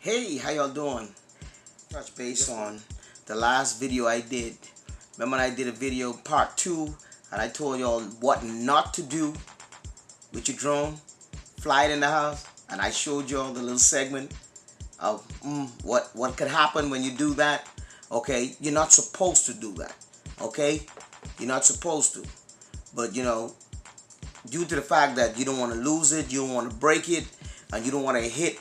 Hey, how y'all doing? Touch base on the last video I did. Remember when I did a video part 2 and I told y'all what not to do with your drone? Fly it in the house, and I showed y'all the little segment of what could happen when you do that. Okay, you're not supposed to do that. Okay, you're not supposed to. But you know, due to the fact that you don't want to lose it, you don't want to break it, and you don't want to hit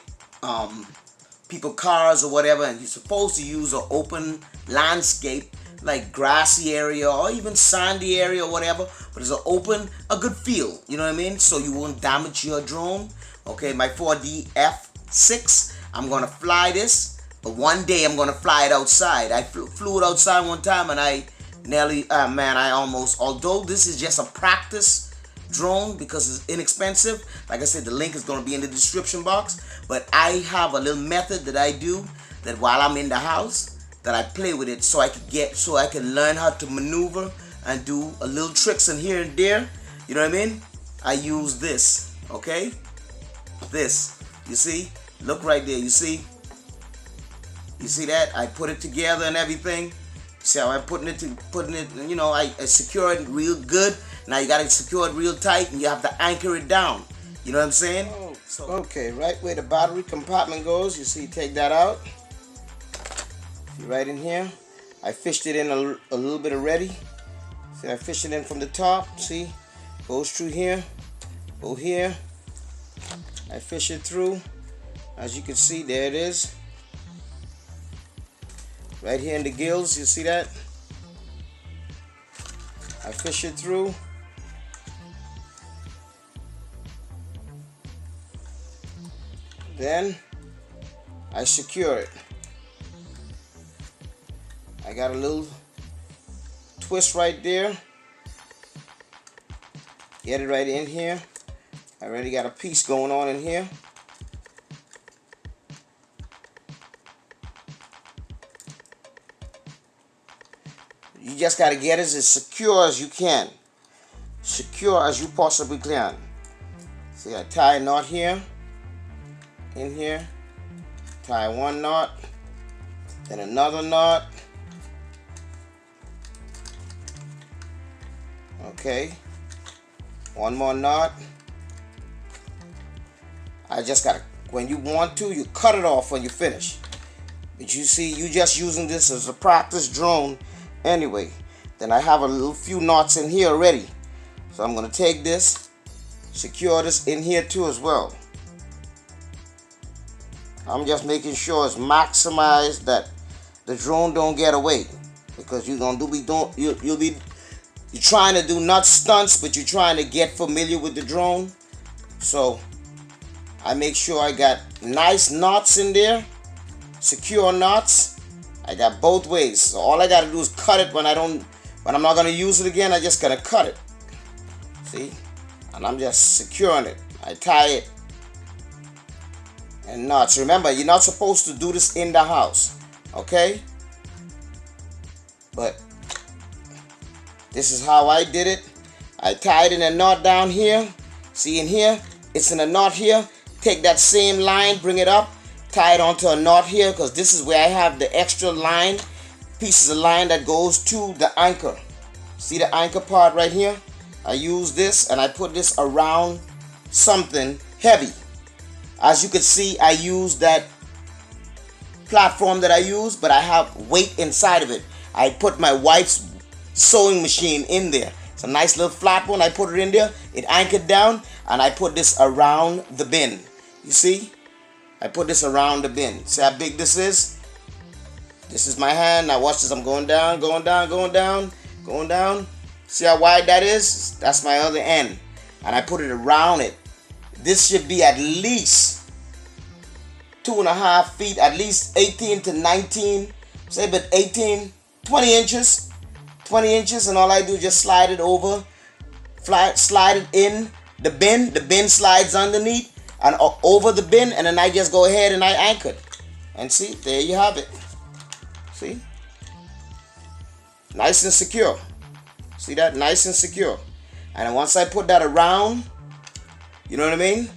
people cars or whatever, and you're supposed to use an open landscape like grassy area or even sandy area or whatever, but it's a good field, you know what I mean, so you won't damage your drone. Okay, my 4D F6, I'm gonna fly this, but one day I'm gonna fly it outside. I flew it outside one time and I nearly I almost, although this is just a practice drone because it's inexpensive, like I said, the link is going to be in the description box, but I have a little method that I do that while I'm in the house that I play with it so I can learn how to maneuver and do a little tricks in here and there, you know what I mean. I use this, okay, this, you see, look right there, you see that I put it together and everything. See how I'm putting it, you know, I secure it real good. Now you gotta secure it real tight and you have to anchor it down. You know what I'm saying? Oh, so okay, right where the battery compartment goes, you see, take that out. See right in here. I fished it in a little bit already. See, I fished it in from the top, see? Goes through here, go here. I fish it through. As you can see, there it is. Right here in the gills, you see that? I fish it through. Then I secure it. I got a little twist right there. Get it right in here. I already got a piece going on in here. You just got to get it as secure as you can. Secure as you possibly can. See, I tie a knot here. In here. Tie one knot. Then another knot. Okay. One more knot. I just got to, when you want to, you cut it off when you finish. But you see, you just using this as a practice drone anyway. Then I have a little few knots in here already, so I'm going to take this, secure this in here too as well. I'm just making sure it's maximized that the drone don't get away, because you're trying to do not stunts, but you're trying to get familiar with the drone. So I make sure I got nice knots in there, secure knots. I got both ways, so all I gotta do is cut it when I'm not gonna use it again. I just gotta cut it. See, and I'm just securing it. I tie it and knots. Remember, you're not supposed to do this in the house, okay? But this is how I did it. I tied in a knot down here. See in here, it's in a knot here. Take that same line, bring it up. Tie it onto a knot here, because this is where I have the extra line, pieces of line that goes to the anchor. See the anchor part right here? I use this and I put this around something heavy. As you can see, I use that platform that I use, but I have weight inside of it. I put my wife's sewing machine in there. It's a nice little flat one. I put it in there. It anchored down, and I put this around the bin. You see? I put this around the bin. See how big this is? This is my hand. Now watch this. I'm going down, going down, going down, going down. See how wide that is? That's my other end. And I put it around it. This should be at least 2.5 feet, at least 18 to 19, say but 18, 20 inches. 20 inches, and all I do is just slide it over, slide it in the bin slides underneath and over the bin, and then I just go ahead and I anchor it. And see, there you have it. See? Nice and secure. See that? Nice and secure. And once I put that around, you know what I mean?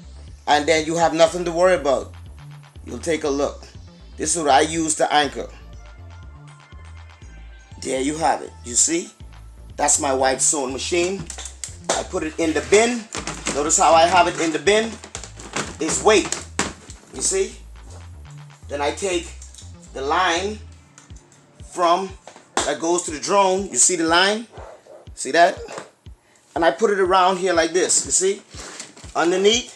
And then you have nothing to worry about. You'll take a look. This is what I use to anchor. There you have it. You see? That's my wife's sewing machine. I put it in the bin. Notice how I have it in the bin? It's weight. You see? Then I take the line from that goes to the drone. You see the line? See that? And I put it around here like this. You see? Underneath.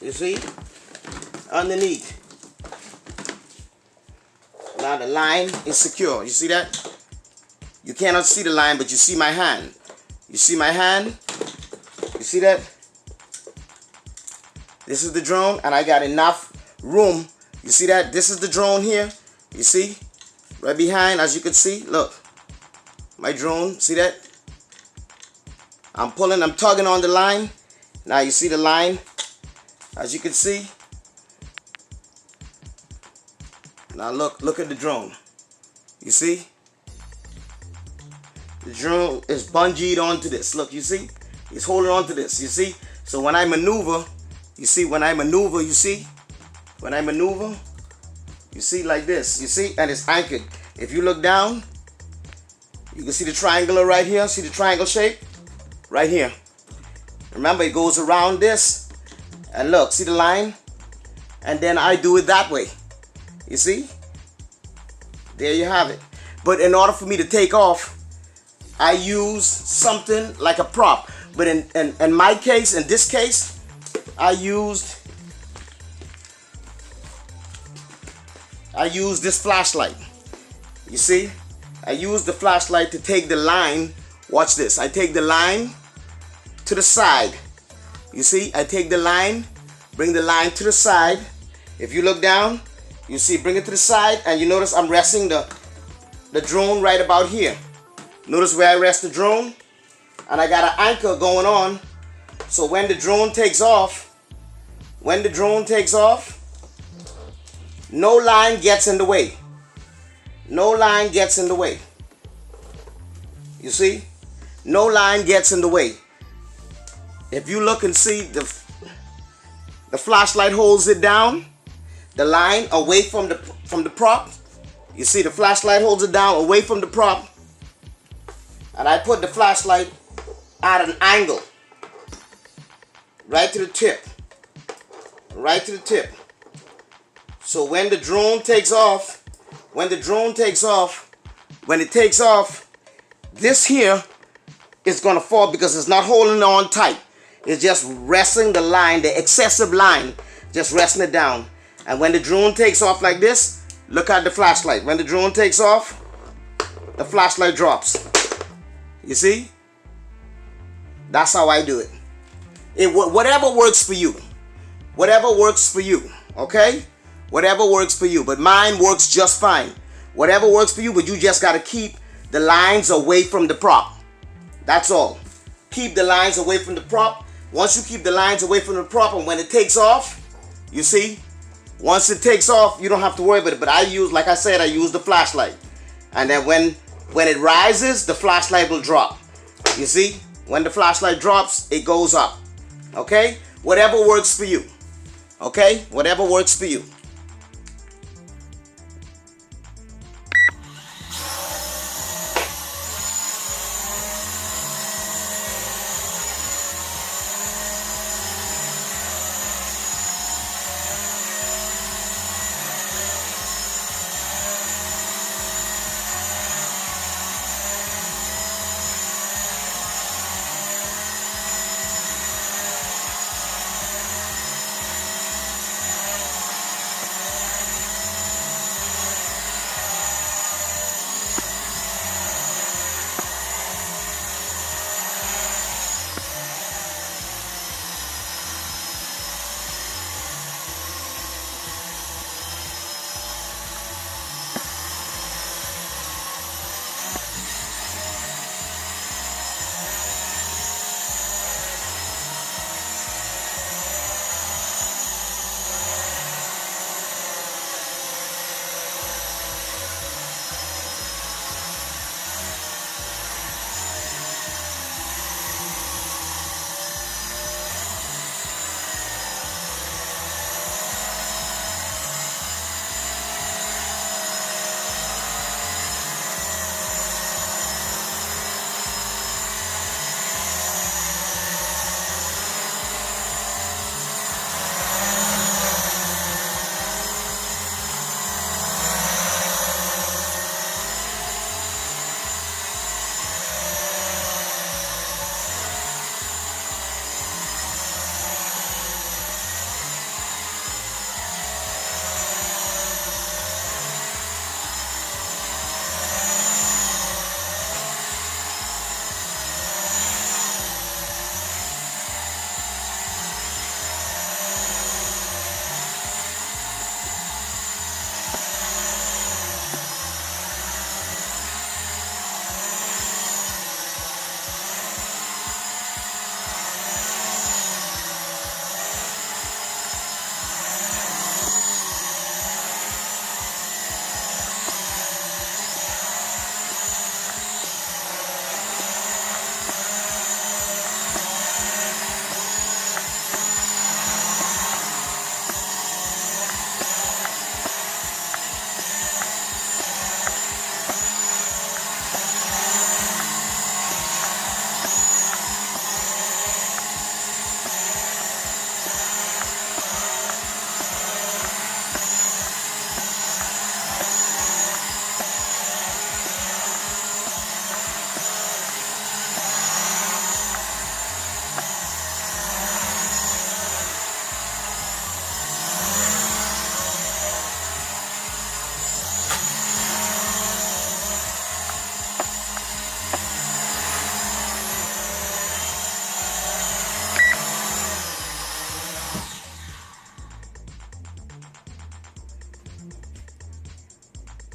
You see? Underneath. Now the line is secure. You see that? You cannot see the line, but you see my hand. You see my hand? You see that? This is the drone, and I got enough room. You see that? This is the drone here. You see? Right behind, as you can see. Look. My drone. See that? I'm pulling, I'm tugging on the line. Now you see the line. As you can see. Now look at the drone. You see? The drone is bungeed onto this. Look, you see? It's holding on to this. You see? So when I maneuver, you see? When I maneuver, you see? When I maneuver, you see like this. You see? And it's anchored. If you look down, you can see the triangular right here. See the triangle shape? Right here. Remember, it goes around this. And look, see the line? And then I do it that way. You see? There you have it. But in order for me to take off, I use something like a prop. But in my case, in this case, I used this flashlight. You see? I use the flashlight to take the line. Watch this. I take the line to the side. You see? I take the line, bring the line to the side. If you look down, you see, bring it to the side, and you notice I'm resting the drone right about here. Notice where I rest the drone? And I got an anchor going on. So when the drone takes off, no line gets in the way. No line gets in the way. You see? No line gets in the way. If you look and see, the flashlight holds it down, the line away from the prop. You see the flashlight holds it down away from the prop. And I put the flashlight at an angle. Right to the tip. Right to the tip. So when the drone takes off, when it takes off, this here is going to fall because it's not holding on tight. It's just resting the line, the excessive line, just resting it down. And when the drone takes off like this, look at the flashlight. When the drone takes off, the flashlight drops. You see? That's how I do it. Whatever works for you. Whatever works for you. Okay? Whatever works for you. But mine works just fine. Whatever works for you, but you just got to keep the lines away from the prop. That's all. Keep the lines away from the prop. Once you keep the lines away from the prop, and when it takes off, you see, once it takes off, you don't have to worry about it. But I use, like I said, I use the flashlight. And then when it rises, the flashlight will drop. You see, when the flashlight drops, it goes up. Okay? Whatever works for you. Okay? Whatever works for you.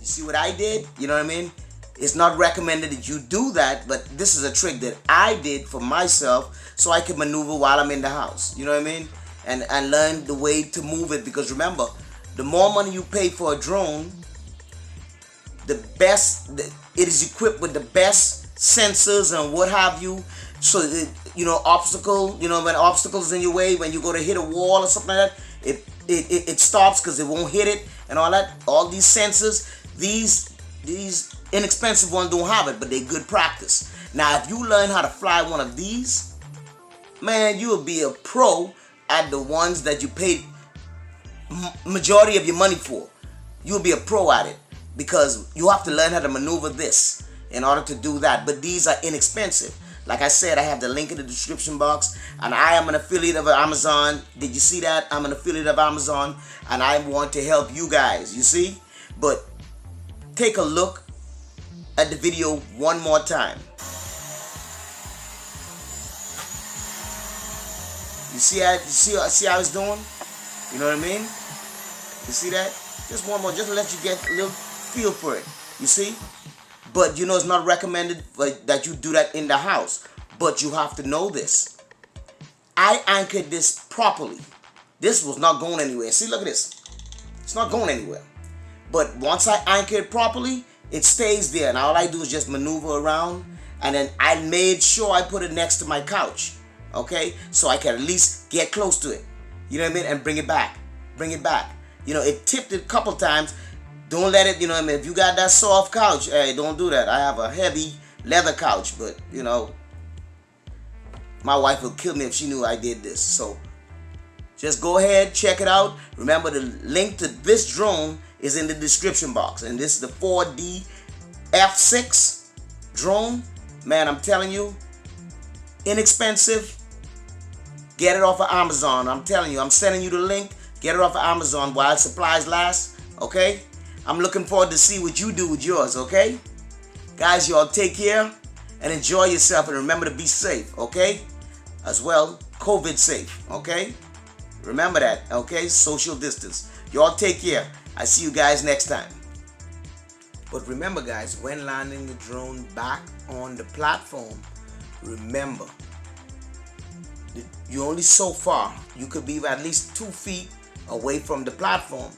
You see what I did? You know what I mean? It's not recommended that you do that, but this is a trick that I did for myself so I can maneuver while I'm in the house. You know what I mean? And learn the way to move it, because remember, the more money you pay for a drone, the best, it is equipped with the best sensors and what have you. So, when obstacles in your way, when you go to hit a wall or something like that, it stops because it won't hit it and all that. All these sensors, these inexpensive ones don't have it, but they're good practice. Now, if you learn how to fly one of these, man, you will be a pro at the ones that you paid majority of your money for. You'll be a pro at it, because you have to learn how to maneuver this in order to do that. But these are inexpensive. Like I said, I have the link in the description box, and I am an affiliate of Amazon. Did you see that? I'm an affiliate of Amazon, and I want to help you guys, you see? But take a look at the video one more time. You see how it's doing? You know what I mean? You see that? Just one more, just to let you get a little feel for it. You see? But it's not recommended that you do that in the house. But you have to know this. I anchored this properly. This was not going anywhere. See, look at this. It's not going anywhere. But once I anchor it properly, it stays there. And all I do is just maneuver around. And then I made sure I put it next to my couch. Okay? So I can at least get close to it. You know what I mean? And bring it back. Bring it back. It tipped it a couple times. Don't let it, if you got that soft couch, hey, don't do that. I have a heavy leather couch, but, my wife would kill me if she knew I did this. So, just go ahead, check it out. Remember, the link to this drone is in the description box. And this is the 4D F6 drone. Man, I'm telling you, inexpensive. Get it off of Amazon. I'm telling you, I'm sending you the link. Get it off of Amazon while supplies last, okay? I'm looking forward to see what you do with yours, okay? Guys, y'all take care and enjoy yourself, and remember to be safe, okay? As well, COVID safe, okay? Remember that, okay? Social distance. Y'all take care. I see you guys next time. But remember, guys, when landing the drone back on the platform, remember, you're only so far. You could be at least 2 feet away from the platform.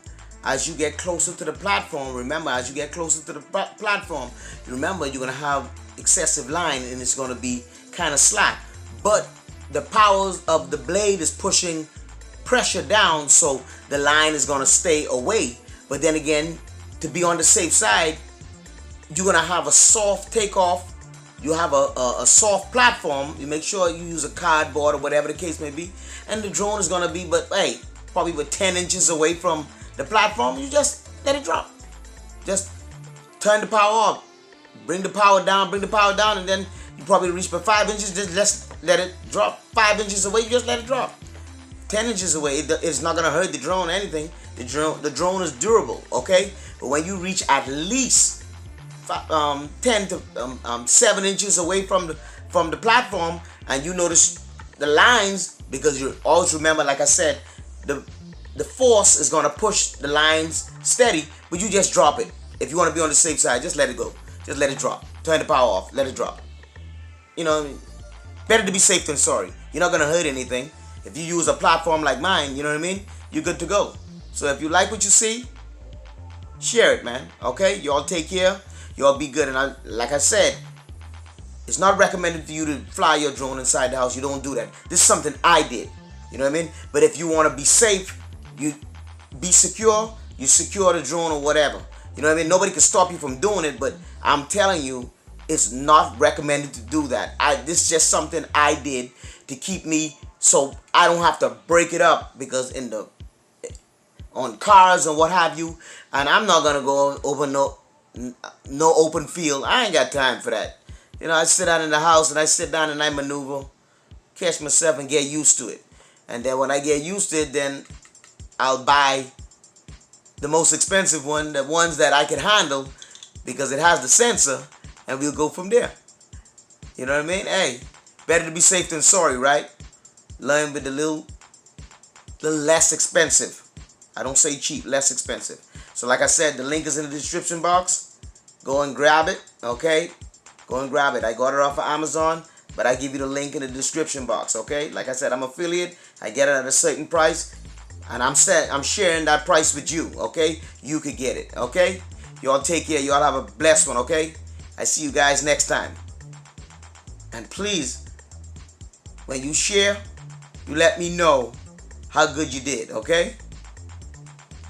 As you get closer to the platform, remember, as you get closer to the platform, remember, you're going to have excessive line and it's going to be kind of slack. But the powers of the blade is pushing pressure down, so the line is going to stay away. But then again, to be on the safe side, you're going to have a soft takeoff. You have a soft platform. You make sure you use a cardboard or whatever the case may be. And the drone is going to be, probably 10 inches away from the platform. You just let it drop. Just turn the power off. Bring the power down, and then you probably reach for 5 inches. Just let it drop. 5 inches away, you just let it drop. 10 inches away, it's not going to hurt the drone or anything. The drone is durable, okay? But when you reach at least 10 to 7 inches away from the platform, and you notice the lines, because you always remember, like I said, the force is going to push the lines steady, but you just drop it. If you want to be on the safe side, just let it go. Just let it drop. Turn the power off. Let it drop. Better to be safe than sorry. You're not going to hurt anything. If you use a platform like mine, you know what I mean? You're good to go. So if you like what you see, share it, man. Okay? Y'all take care. Y'all be good. And like I said, it's not recommended for you to fly your drone inside the house. You don't do that. This is something I did. You know what I mean? But if you want to be safe, you be secure, you secure the drone or whatever. You know what I mean? Nobody can stop you from doing it, but I'm telling you, it's not recommended to do that. This is just something I did to keep me so I don't have to break it up, because on cars and what have you, and I'm not gonna go over no open field. I ain't got time for that. I sit down in the house and I sit down and I maneuver, catch myself and get used to it. And then when I get used to it, then I'll buy the most expensive one, the ones that I can handle, because it has the sensor, and we'll go from there. You know what I mean? Hey, better to be safe than sorry, right? Learn with the little less expensive. I don't say cheap, less expensive. So like I said, the link is in the description box. Go and grab it, okay? Go and grab it. I got it off of Amazon, but I give you the link in the description box, okay? Like I said, I'm affiliate. I get it at a certain price, and I'm sharing that price with you, okay? You could get it, okay? Y'all take care. Y'all have a blessed one, okay? I see you guys next time. And please, when you share, you let me know how good you did, okay?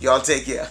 Y'all take care.